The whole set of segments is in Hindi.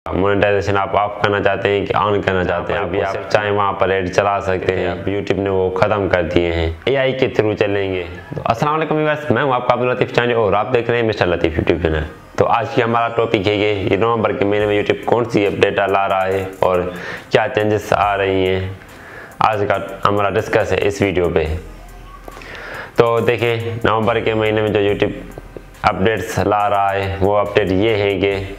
मोनेटाइजेशन आप ऑफ करना चाहते हैं कि ऑन करना चाहते हैं, अभी आप चाहे वहाँ पर ऐड चला सकते हैं। अब यूट्यूब ने वो ख़त्म कर दिए हैं, एआई के थ्रू चलेंगे। तो अस्सलाम वालेकुम व्यूअर्स, मैं हूँ आपका अब्दुल लतीफ़ चांदी और आप देख रहे हैं मिस्टर लतीफ़ यूट्यूब चैनल। तो आज की हमारा टॉपिक है ये नवंबर के महीने में यूट्यूब कौन सी अपडेट ला रहा है और क्या चेंजेस आ रही हैं, आज का हमारा डिस्कस है इस वीडियो पे। तो देखिए, नवंबर के महीने में जो यूट्यूब अपडेट्स ला रहा है वो अपडेट ये है कि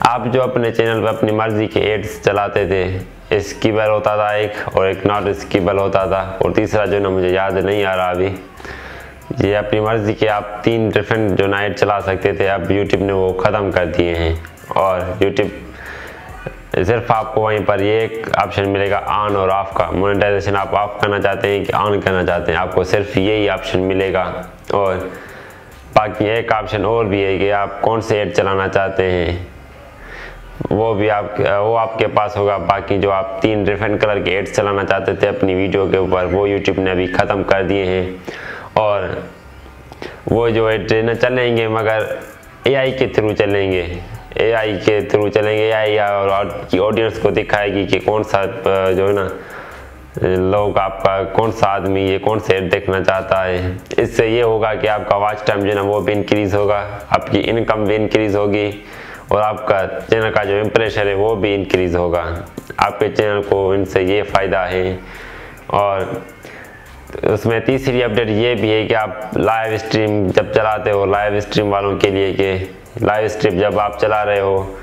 आप जो अपने चैनल पर अपनी मर्ज़ी के एड्स चलाते थे, स्किपल होता था एक और एक नॉट स्किपल होता था, और तीसरा जो ना मुझे याद नहीं आ रहा अभी, ये अपनी मर्ज़ी के आप 3 डिफरेंट जो ना ऐड चला सकते थे, अब यूट्यूब ने वो ख़त्म कर दिए हैं। और यूट्यूब सिर्फ आपको वहीं पर ये एक ऑप्शन मिलेगा ऑन और ऑफ का। मोनेटाइजेशन आप ऑफ करना चाहते हैं कि ऑन करना चाहते हैं, आपको सिर्फ यही ऑप्शन मिलेगा। और बाकी एक ऑप्शन और भी है कि आप कौन से ऐड चलाना चाहते हैं वो आपके पास होगा। बाकी जो आप 3 डिफरेंट कलर के एड्स चलाना चाहते थे अपनी वीडियो के ऊपर, वो यूट्यूब ने अभी ख़त्म कर दिए हैं। और वो जो एड न चलेंगे मगर एआई के थ्रू चलेंगे, एआई के थ्रू चलेंगे। एआई और की ऑडियंस को दिखाएगी कि कौन सा जो है ना लोग, आपका कौन सा आदमी ये कौन से ऐड देखना चाहता है। इससे ये होगा कि आपका वॉच टाइम जो है ना वो भी इंक्रीज़ होगा, आपकी इनकम भी इंक्रीज़ होगी और आपका चैनल का जो इम्प्रेशन है वो भी इंक्रीज़ होगा। आपके चैनल को इनसे ये फ़ायदा है। और उसमें तीसरी अपडेट ये भी है कि आप लाइव स्ट्रीम जब चलाते हो, लाइव स्ट्रीम वालों के लिए कि लाइव स्ट्रीम जब आप चला रहे हो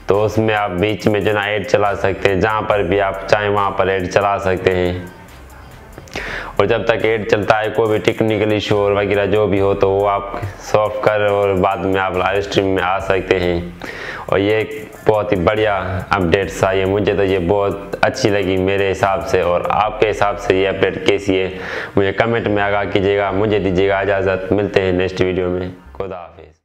तो उसमें आप बीच में जो ना ऐड चला सकते हैं, जहाँ पर भी आप चाहें वहाँ पर ऐड चला सकते हैं। और जब तक ऐड चलता है कोई भी टेक्निकल इशू और वगैरह जो भी हो तो वो आप सॉल्व कर और बाद में आप लाइव स्ट्रीम में आ सकते हैं। और ये बहुत ही बढ़िया अपडेट्स आई है, मुझे तो ये बहुत अच्छी लगी मेरे हिसाब से। और आपके हिसाब से ये अपडेट कैसी है मुझे कमेंट में आगाह कीजिएगा। मुझे दीजिएगा इजाज़त, मिलते हैं नेक्स्ट वीडियो में। खुदा हाफिज़।